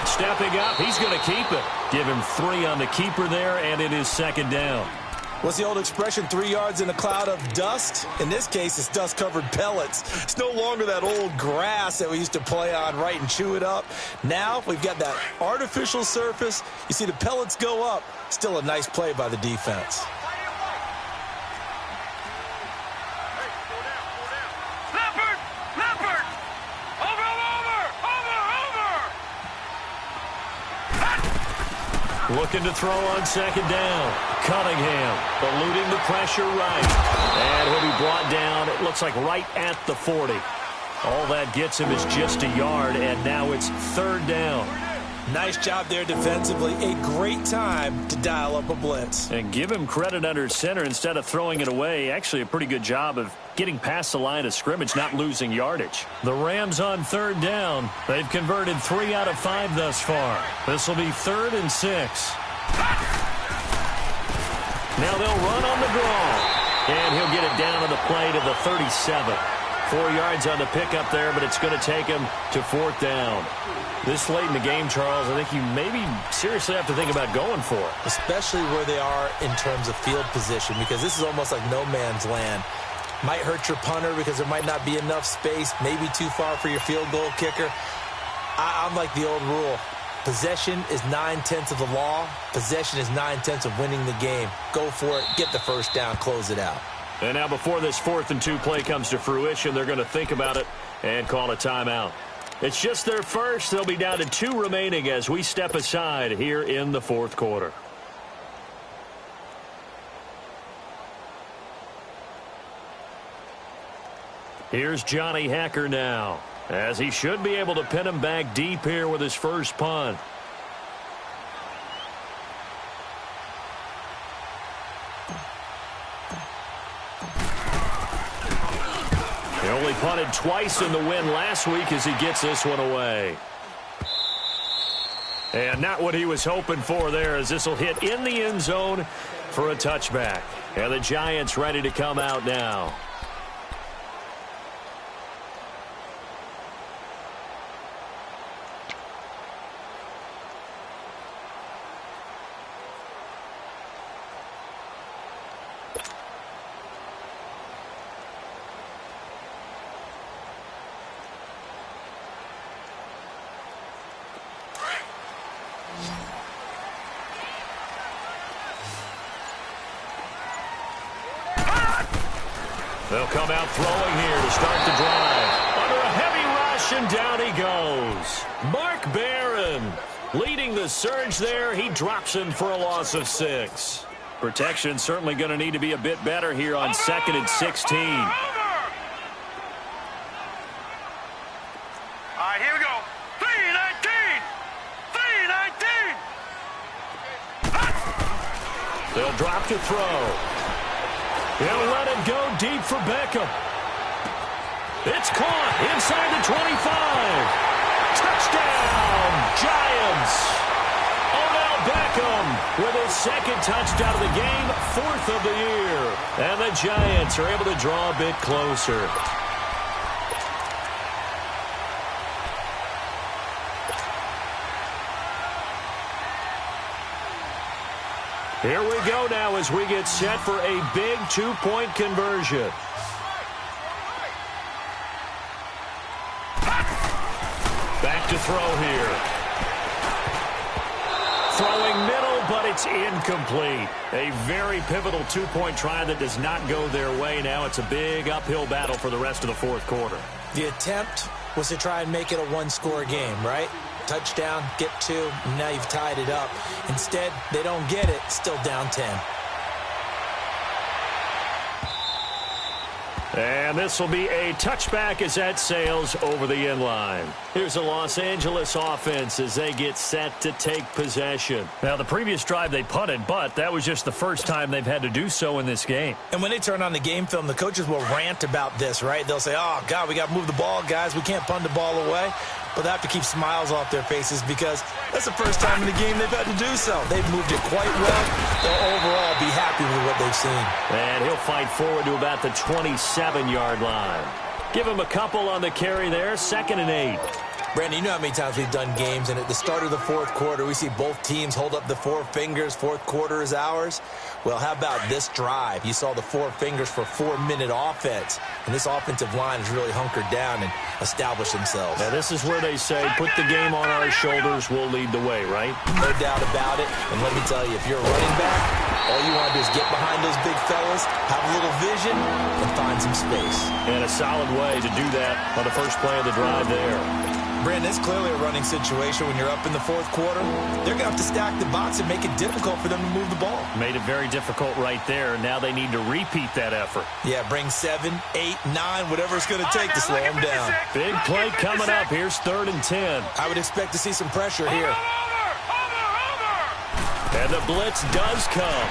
Stepping up, he's going to keep it. Give him 3 on the keeper there, and it is 2nd down. What's the old expression, 3 yards in a cloud of dust? In this case, it's dust-covered pellets. It's no longer that old grass that we used to play on, right, and chew it up. Now we've got that artificial surface. You see the pellets go up. Still a nice play by the defense. Looking to throw on 2nd down. Cunningham eluding the pressure right. And he'll be brought down, it looks like right at the 40. All that gets him is just a yard, and now it's 3rd down. Nice job there defensively. A great time to dial up a blitz. And give him credit under center instead of throwing it away. Actually a pretty good job of getting past the line of scrimmage, not losing yardage. The Rams on 3rd down. They've converted 3 out of 5 thus far. This will be 3rd and 6. Now they'll run on the draw. And he'll get it down to the play to the 37. 4 yards on the pickup there, but it's going to take him to 4th down. This late in the game, Charles, I think you maybe seriously have to think about going for it. Especially where they are in terms of field position, because this is almost like no man's land. Might hurt your punter because there might not be enough space, maybe too far for your field goal kicker. I'm like the old rule. Possession is 9/10 of the law. Possession is 9/10 of winning the game. Go for it, get the 1st down, close it out. And now before this 4th and 2 play comes to fruition, they're going to think about it and call a timeout. It's just their first. They'll be down to 2 remaining as we step aside here in the 4th quarter. Here's Johnny Hacker now, as he should be able to pin him back deep here with his first punt. He only punted twice in the win last week as he gets this one away. And not what he was hoping for there, as this will hit in the end zone for a touchback. And the Giants ready to come out now. They'll come out throwing here to start the drive. Under a heavy rush, and down he goes. Mark Barron leading the surge there. He drops him for a loss of 6. Protection certainly going to need to be a bit better here on 2nd and 16. All right, here we go. 3-19. 3-19. They'll drop to throw. He'll let it go deep for Beckham. It's caught inside the 25. Touchdown, Giants. Odell Beckham with his 2nd touchdown of the game, 4th of the year. And the Giants are able to draw a bit closer. Here we go now as we get set for a big 2-point conversion. Back to throw here. Throwing middle, but it's incomplete. A very pivotal 2-point try that does not go their way. Now it's a big uphill battle for the rest of the 4th quarter. The attempt was to try and make it a 1-score game, right? Touchdown, get 2, and now you've tied it up. Instead, they don't get it, still down 10. And this will be a touchback as that sails over the end line. Here's the Los Angeles offense as they get set to take possession. Now, the previous drive they punted, but that was just the first time they've had to do so in this game. And when they turn on the game film, the coaches will rant about this, right? They'll say, oh, God, we got to move the ball, guys. We can't punt the ball away. but they have to keep smiles off their faces because that's the first time in the game they've had to do so. They've moved it quite well. They'll overall be happy with what they've seen. And he'll fight forward to about the 27-yard line. Give him a couple on the carry there, 2nd and 8. Brandon, you know how many times we've done games, and at the start of the fourth quarter, we see both teams hold up the four fingers, fourth quarter is ours. Well, how about this drive? You saw the four fingers for 4-minute offense, and this offensive line has really hunkered down and established themselves. Now, this is where they say, put the game on our shoulders, we'll lead the way, right? No doubt about it, and let me tell you, if you're a running back, all you want to do is get behind those big fellas, have a little vision, and find some space. And a solid way to do that on the first play of the drive there. Brandon, it's clearly a running situation when you're up in the fourth quarter. They're going to have to stack the box and make it difficult for them to move the ball. Made it very difficult right there. Now they need to repeat that effort. Yeah, bring 7, 8, 9, whatever it's going to take to slow them down. Big play coming up. Here's 3rd and 10. I would expect to see some pressure here. And the blitz does come.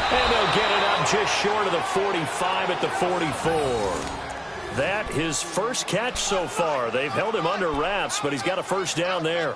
And they'll get it up just short of the 45 at the 44. That his first catch so far. They've held him under wraps, but he's got a first down there.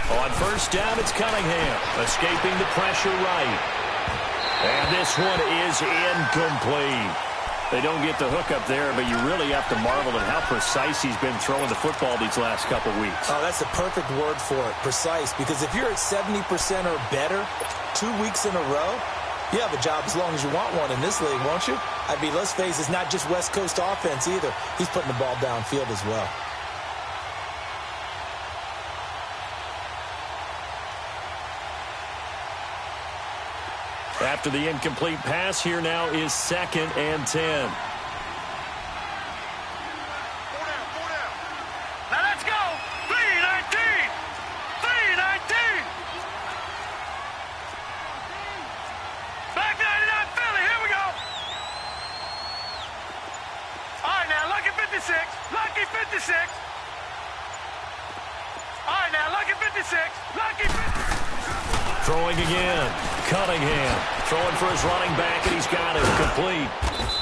On first down, it's Cunningham, escaping the pressure right. And this one is incomplete. They don't get the hook up there, but you really have to marvel at how precise he's been throwing the football these last couple weeks. Oh, that's the perfect word for it, precise, because if you're at 70% or better 2 weeks in a row, you have a job as long as you want one in this league, won't you? I mean, let's face it, it's not just West Coast offense either. He's putting the ball downfield as well. After the incomplete pass, here now is 2nd and 10. Now let's go. 3-19. 3-19. Back 99 Philly. Here we go. All right, now, lucky 56. Lucky 56. All right, now, lucky 56. Lucky 56. Throwing again. Cunningham throwing for his running back, and he's got it complete.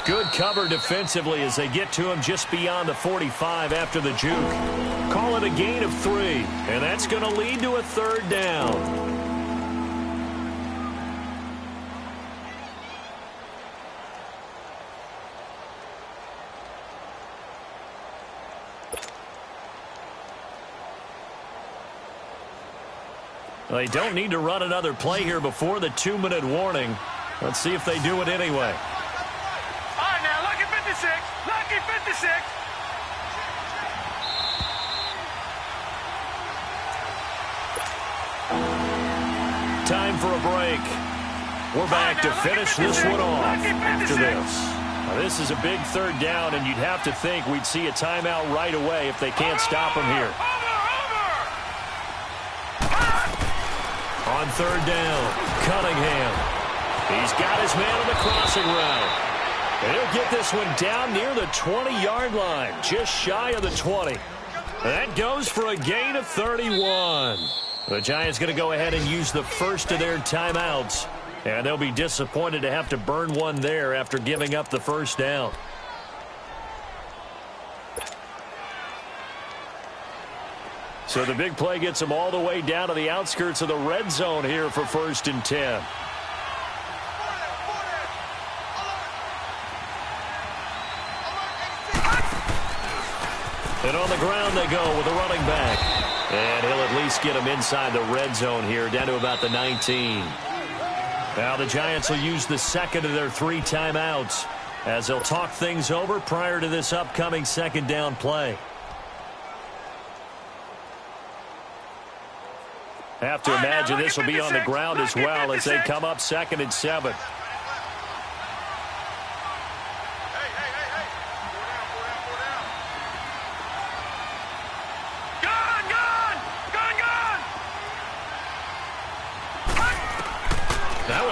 Good cover defensively as they get to him just beyond the 45 after the juke. Call it a gain of 3, and that's going to lead to a 3rd down. They don't need to run another play here before the 2-minute warning. Let's see if they do it anyway. All right, now, lucky 56. Lucky 56. Time for a break. We're back to finish this one off after this. Now, this is a big 3rd down, and you'd have to think we'd see a timeout right away if they can't stop him here. On 3rd down, Cunningham. He's got his man on the crossing route. And he'll get this one down near the 20-yard line, just shy of the 20. That goes for a gain of 31. The Giants going to go ahead and use the first of their timeouts. And they'll be disappointed to have to burn one there after giving up the first down. So the big play gets them all the way down to the outskirts of the red zone here for 1st and 10. And on the ground they go with a running back. And he'll at least get him inside the red zone here, down to about the 19. Now the Giants will use the 2nd of their 3 timeouts as they'll talk things over prior to this upcoming 2nd down play. Have to imagine this will be on the ground as well as they come up 2nd and 7.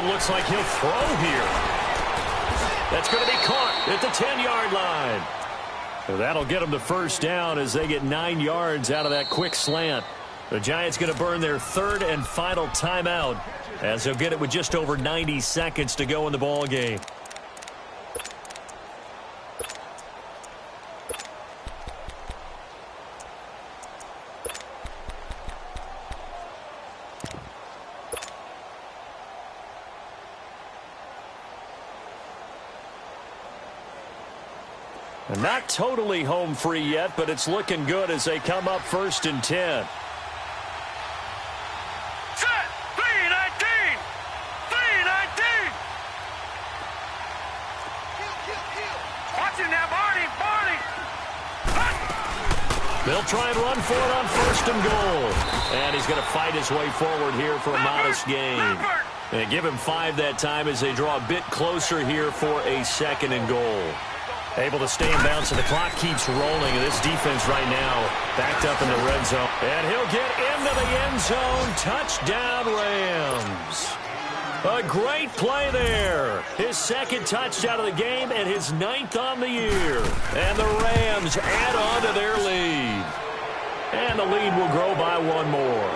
And looks like he'll throw here. That's going to be caught at the 10-yard line. So that'll get them the first down as they get 9 yards out of that quick slant. The Giants going to burn their third and final timeout as they'll get it with just over 90 seconds to go in the ball game. And not totally home free yet, but it's looking good as they come up 1st and 10. Set! 3-19! 3-19! Watch him now, Barney! Barney! They'll try and run for it on 1st and goal. And he's going to fight his way forward here for a modest gain. They give him 5 that time as they draw a bit closer here for a 2nd and goal. Able to stay in bounds, and the clock keeps rolling. And this defense right now backed up in the red zone. And he'll get into the end zone. Touchdown, Rams. A great play there. His 2nd touchdown of the game and his 9th on the year. And the Rams add on to their lead. And the lead will grow by 1 more.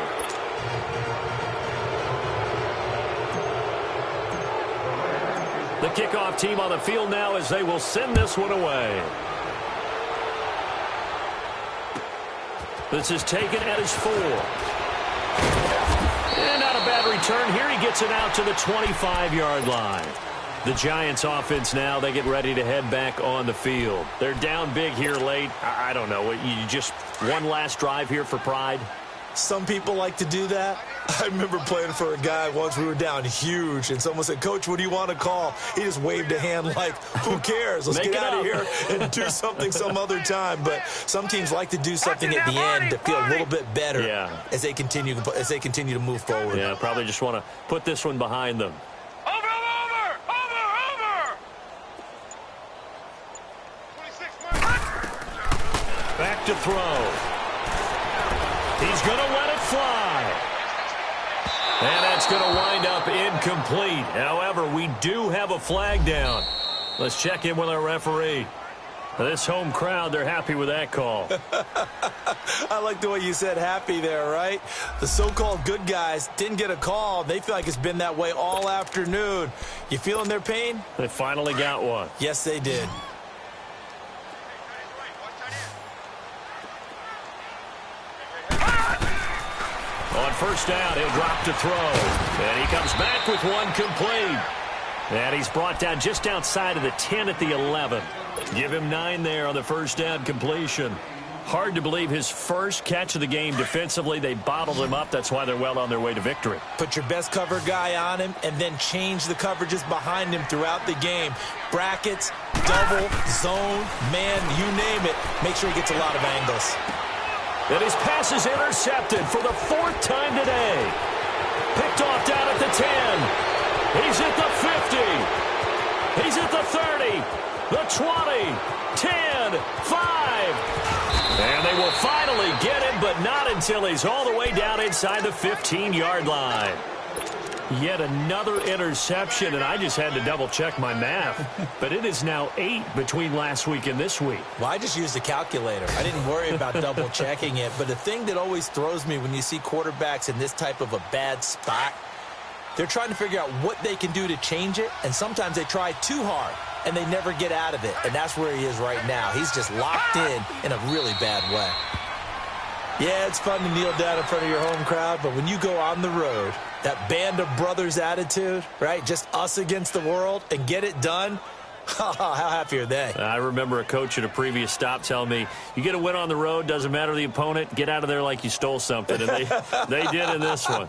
The kickoff team on the field now as they will send this one away. This is taken at his 4. And not a bad return here. He gets it out to the 25-yard line. The Giants offense now, they get ready to head back on the field. They're down big here late. I don't know. You just one last drive here for pride? Some people like to do that. I remember playing for a guy once. We were down huge, and someone said, "Coach, what do you want to call?" He just waved a hand like, who cares? Let's get out of here and do something some other time. But some teams like to do something at the end to feel a little bit better as they continue to move forward. Yeah, probably just want to put this one behind them. Over! 26 Back to throw. He's going to let it fly. And that's going to wind up incomplete. However, we do have a flag down. Let's check in with our referee. This home crowd, they're happy with that call. I like the way you said happy there, right? The so-called good guys didn't get a call. They feel like it's been that way all afternoon. You feeling their pain? They finally got one. Yes, they did. On 1st down, he'll drop to throw. And he comes back with one complete. And he's brought down just outside of the 10 at the 11. Give him 9 there on the 1st down completion. Hard to believe his first catch of the game defensively. They bottled him up. That's why they're well on their way to victory. Put your best cover guy on him and then change the coverages behind him throughout the game. Brackets, double, zone, man, you name it. Make sure he gets a lot of angles. And his pass is intercepted for the 4th time today. Picked off down at the 10. He's at the 50. He's at the 30. The 20. 10. 5. And they will finally get him, but not until he's all the way down inside the 15-yard line. Yet another interception, and I just had to double-check my math. But it is now 8 between last week and this week. Well, I just used a calculator. I didn't worry about double-checking it. But the thing that always throws me when you see quarterbacks in this type of a bad spot, they're trying to figure out what they can do to change it, and sometimes they try too hard, and they never get out of it. And that's where he is right now. He's just locked in a really bad way. Yeah, it's fun to kneel down in front of your home crowd, but when you go on the road, that band of brothers attitude, right, just us against the world, and get it done, how happy are they? I remember a coach at a previous stop telling me, you get a win on the road, doesn't matter the opponent, get out of there like you stole something. And they did in this one.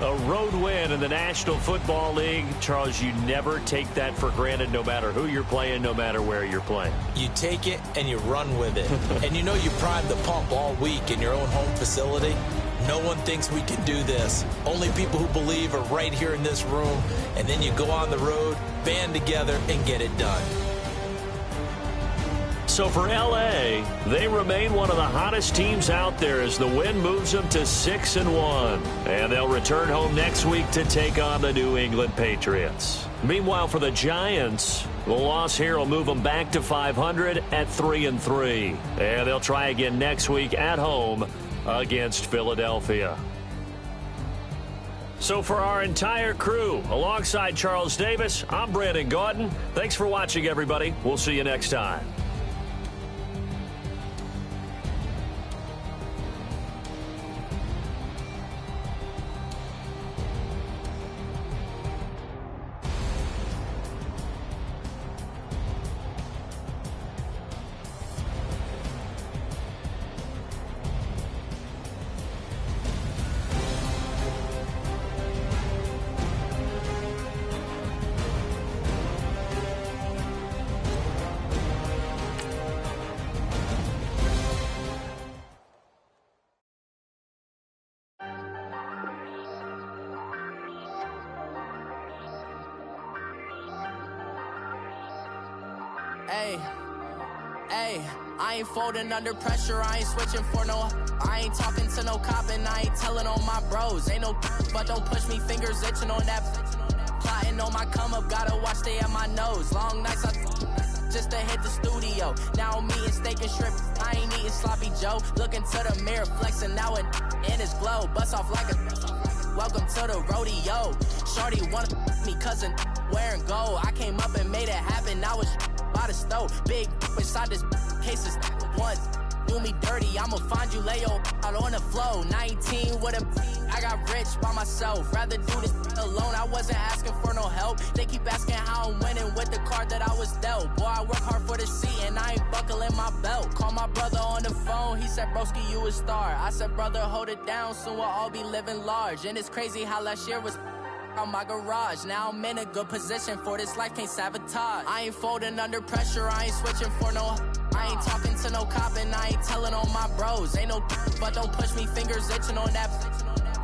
A road win in the National Football League. Charles, you never take that for granted no matter who you're playing, no matter where you're playing. You take it and you run with it. And you know you primed the pump all week in your own home facility. No one thinks we can do this. Only people who believe are right here in this room. And then you go on the road, band together, and get it done. So for L.A., they remain one of the hottest teams out there as the win moves them to 6-1. And they'll return home next week to take on the New England Patriots. Meanwhile, for the Giants, the loss here will move them back to 500 at 3-3. And they'll try again next week at home against Philadelphia. So for our entire crew, alongside Charles Davis, I'm Brandon Gaudin. Thanks for watching, everybody. We'll see you next time. Hey, I ain't folding under pressure, I ain't switching for no. I ain't talking to no cop and I ain't telling on my bros. Ain't no but don't push me, fingers itching on that. Plotting on my come up, gotta watch stay at my nose. Long nights just to hit the studio. Now I'm eating steak and shrimp, I ain't eating sloppy Joe. Looking to the mirror, flexing now in his glow. Bust off like a welcome to the rodeo. Shorty wanna me cousin wearing gold. I came up and made it happen, I was by the stove. Big inside this cases once do me dirty, I'ma find you lay out on the flow. 19 with a I got rich by myself, rather do this alone. I wasn't asking for no help, they keep asking how I'm winning with the card that I was dealt. Boy, I work hard for the seat and I ain't buckling my belt. Call my brother on the phone, he said broski you a star. I said brother hold it down, soon we'll all be living large. And it's crazy how last year was on my garage. Now I'm in a good position for this life, can't sabotage. I ain't folding under pressure, I ain't switching for no. I ain't talking to no cop and I ain't telling on my bros. Ain't no but don't push me, fingers itching on that.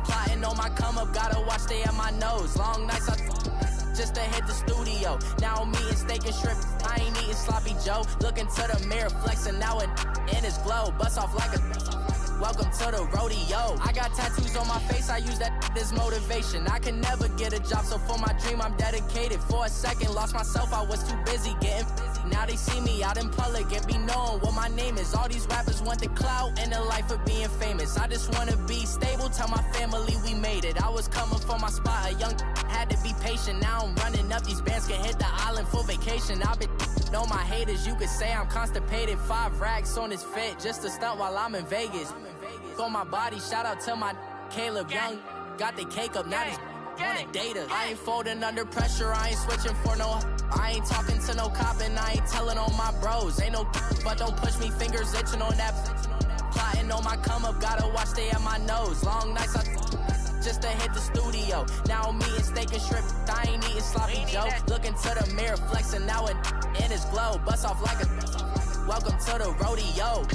Plotting on my come up, gotta watch stay at my nose. Long nights just to hit the studio. Now I'm eating steak and shrimp, I ain't eating sloppy Joe. Looking to the mirror, flexing now in his glow. Bust off like a welcome to the rodeo. I got tattoos on my face, I use that as motivation. I can never get a job, so for my dream I'm dedicated. For a second, lost myself, I was too busy getting busy. Now they see me out in public and be knowing what my name is. All these rappers want the clout and the life of being famous. I just wanna be stable, tell my family we made it. I was coming for my spot, a young had to be patient. Now I'm running up, these bands can hit the island for vacation. I've been know my haters, you could say I'm constipated. 5 racks on his fit, just to stunt while I'm in Vegas. For my body, shout out to my Caleb Young. Got the cake up, now he's wanna date us. I ain't folding under pressure, I ain't switching for no. I ain't talking to no cop and I ain't telling on my bros. Ain't no but don't push me, fingers itching on that. Plotting on my come up, gotta watch stay at my nose. Long nights just to hit the studio. Now I'm eating steak and shrimp, I ain't eating sloppy Joe. Looking to the mirror, flexing now in his glow. Bust off like a welcome to the rodeo.